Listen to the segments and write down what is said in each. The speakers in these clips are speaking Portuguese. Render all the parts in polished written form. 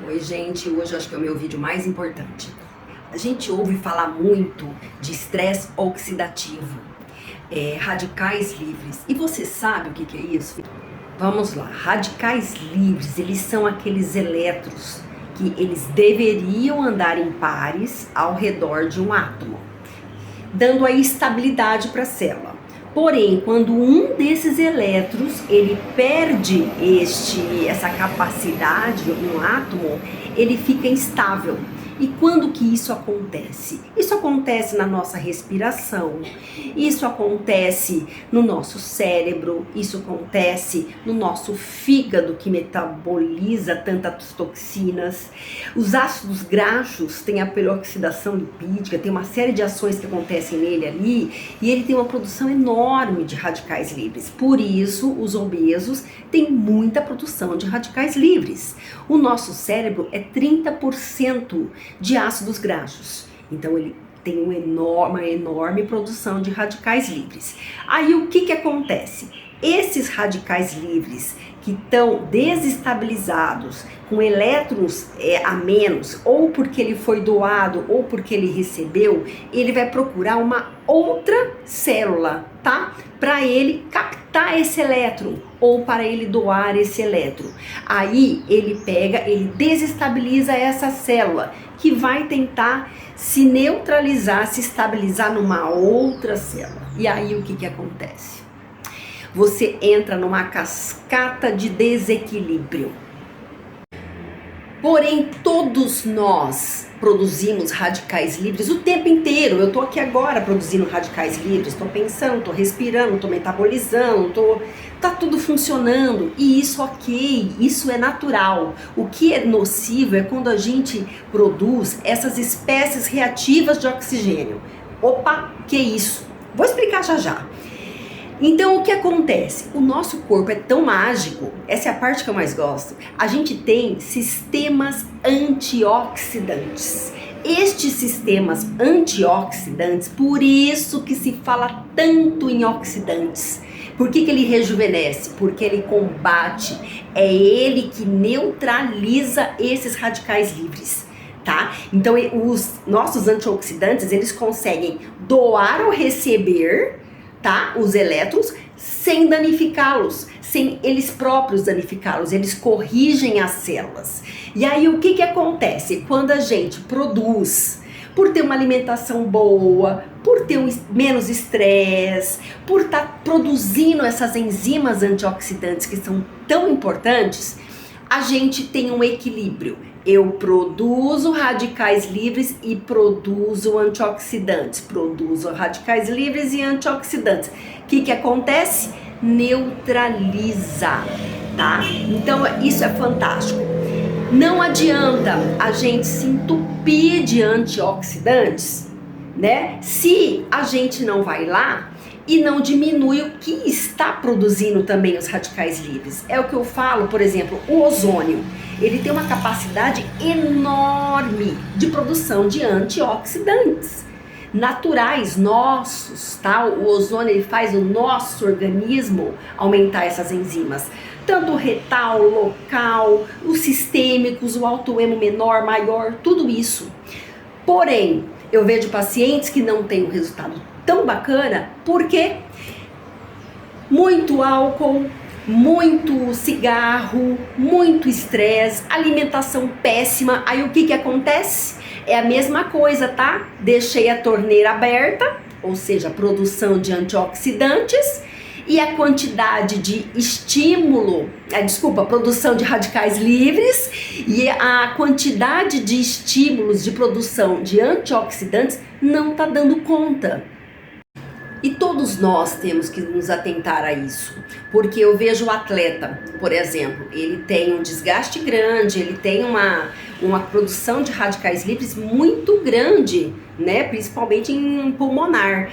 Oi, gente, hoje acho que é o meu vídeo mais importante. A gente ouve falar muito de estresse oxidativo, radicais livres. E você sabe o que é isso? Vamos lá, radicais livres, eles são aqueles elétrons que eles deveriam andar em pares ao redor de um átomo, dando a estabilidade para a célula. Porém, quando um desses elétrons ele perde essa capacidade no átomo, ele fica instável. E quando que isso acontece? Isso acontece na nossa respiração, isso acontece no nosso cérebro, isso acontece no nosso fígado que metaboliza tantas toxinas. Os ácidos graxos têm a peroxidação lipídica, tem uma série de ações que acontecem nele ali e ele tem uma produção enorme de radicais livres. Por isso, os obesos têm muita produção de radicais livres. O nosso cérebro é 30% de ácidos graxos. Então ele tem uma enorme produção de radicais livres. Aí o que acontece? Esses radicais livres que estão desestabilizados, com elétrons a menos, ou porque ele foi doado, ou porque ele recebeu, ele vai procurar uma outra célula, tá? Para ele captar esse elétron, ou para ele doar esse elétron. Aí ele ele desestabiliza essa célula, que vai tentar se neutralizar, se estabilizar numa outra célula. E aí o que acontece? Você entra numa cascata de desequilíbrio. Porém, todos nós produzimos radicais livres o tempo inteiro. Eu tô aqui agora produzindo radicais livres, tô pensando, tô respirando, tô metabolizando, tá tudo funcionando. E isso ok, isso é natural. O que é nocivo é quando a gente produz essas espécies reativas de oxigênio. Opa, que isso? Vou explicar já. Então o que acontece? O nosso corpo é tão mágico, essa é a parte que eu mais gosto. A gente tem sistemas antioxidantes. Estes sistemas antioxidantes, por isso que se fala tanto em oxidantes. Por que ele rejuvenesce? Porque ele combate, é ele que neutraliza esses radicais livres. Tá? Então os nossos antioxidantes, eles conseguem doar ou receber, tá? Os elétrons sem danificá-los, sem eles próprios danificá-los, eles corrigem as células. E aí o que acontece? Quando a gente produz, por ter uma alimentação boa, por ter menos estresse, por estar produzindo essas enzimas antioxidantes que são tão importantes, a gente tem um equilíbrio. Eu produzo radicais livres e produzo antioxidantes. Produzo radicais livres e antioxidantes. O que acontece? Neutraliza, tá? Então isso é fantástico. Não adianta a gente se entupir de antioxidantes, né? Se a gente não vai lá e não diminui o que está produzindo também os radicais livres. É o que eu falo, por exemplo, o ozônio. Ele tem uma capacidade enorme de produção de antioxidantes naturais nossos, tá? O ozônio ele faz o nosso organismo aumentar essas enzimas, tanto o retal, local, os sistêmicos, o autoemo menor, maior, tudo isso. Porém, eu vejo pacientes que não têm um resultado tão bacana, porque muito álcool, muito cigarro, muito estresse, alimentação péssima. Aí o que acontece? É a mesma coisa, tá? Deixei a torneira aberta, ou seja, produção de antioxidantes, e a quantidade de produção de radicais livres, e a quantidade de estímulos de produção de antioxidantes não tá dando conta. E todos nós temos que nos atentar a isso, porque eu vejo o atleta, por exemplo, ele tem um desgaste grande, ele tem uma produção de radicais livres muito grande, né? Principalmente em pulmonar.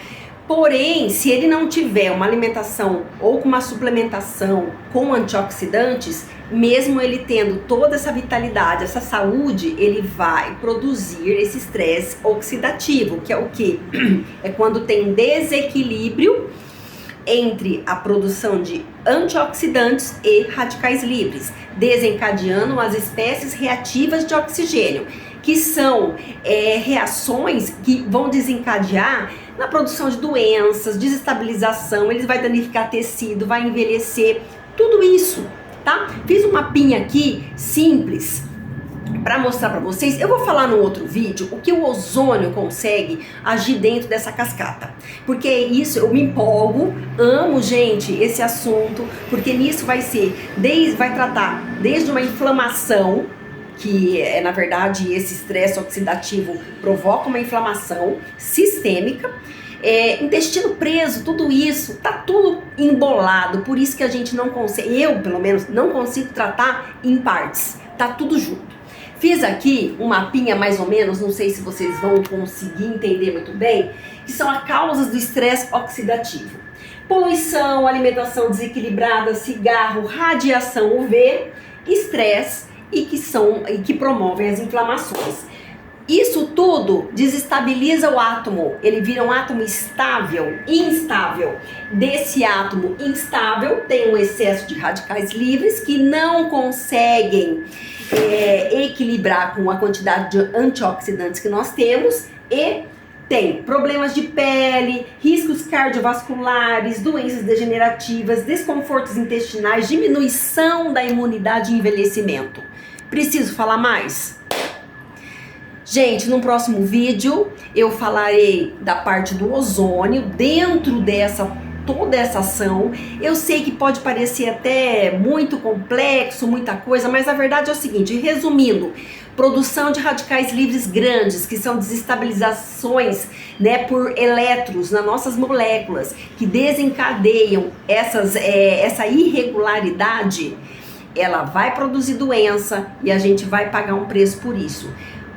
Porém, se ele não tiver uma alimentação ou uma suplementação com antioxidantes, mesmo ele tendo toda essa vitalidade, essa saúde, ele vai produzir esse estresse oxidativo, que é o quê? É quando tem desequilíbrio entre a produção de antioxidantes e radicais livres, desencadeando as espécies reativas de oxigênio, que são reações que vão desencadear na produção de doenças, desestabilização, eles vai danificar tecido, vai envelhecer, tudo isso, tá? Fiz um mapinha aqui, simples, para mostrar para vocês. Eu vou falar no outro vídeo o que o ozônio consegue agir dentro dessa cascata, porque isso eu me empolgo, amo, gente, esse assunto, porque nisso vai tratar desde uma inflamação, que é, na verdade, esse estresse oxidativo provoca uma inflamação sistêmica, intestino preso, tudo isso, tá tudo embolado, por isso que a gente não consegue, eu pelo menos não consigo tratar em partes, tá tudo junto. Fiz aqui um mapinha mais ou menos, não sei se vocês vão conseguir entender muito bem, que são as causas do estresse oxidativo. Poluição, alimentação desequilibrada, cigarro, radiação UV, estresse e que promovem as inflamações. Isso tudo desestabiliza o átomo, ele vira um átomo instável. Desse átomo instável tem um excesso de radicais livres que não conseguem equilibrar com a quantidade de antioxidantes que nós temos e tem problemas de pele, riscos cardiovasculares, doenças degenerativas, desconfortos intestinais, diminuição da imunidade e envelhecimento. Preciso falar mais? Gente, no próximo vídeo eu falarei da parte do ozônio dentro toda essa ação. Eu sei que pode parecer até muito complexo, muita coisa, mas a verdade é o seguinte, resumindo, produção de radicais livres grandes, que são desestabilizações, por elétrons nas nossas moléculas, que desencadeiam essa irregularidade, ela vai produzir doença e a gente vai pagar um preço por isso.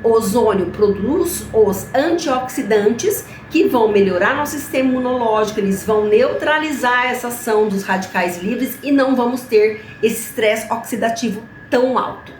Ozônio produz os antioxidantes que vão melhorar nosso sistema imunológico, eles vão neutralizar essa ação dos radicais livres e não vamos ter esse estresse oxidativo tão alto.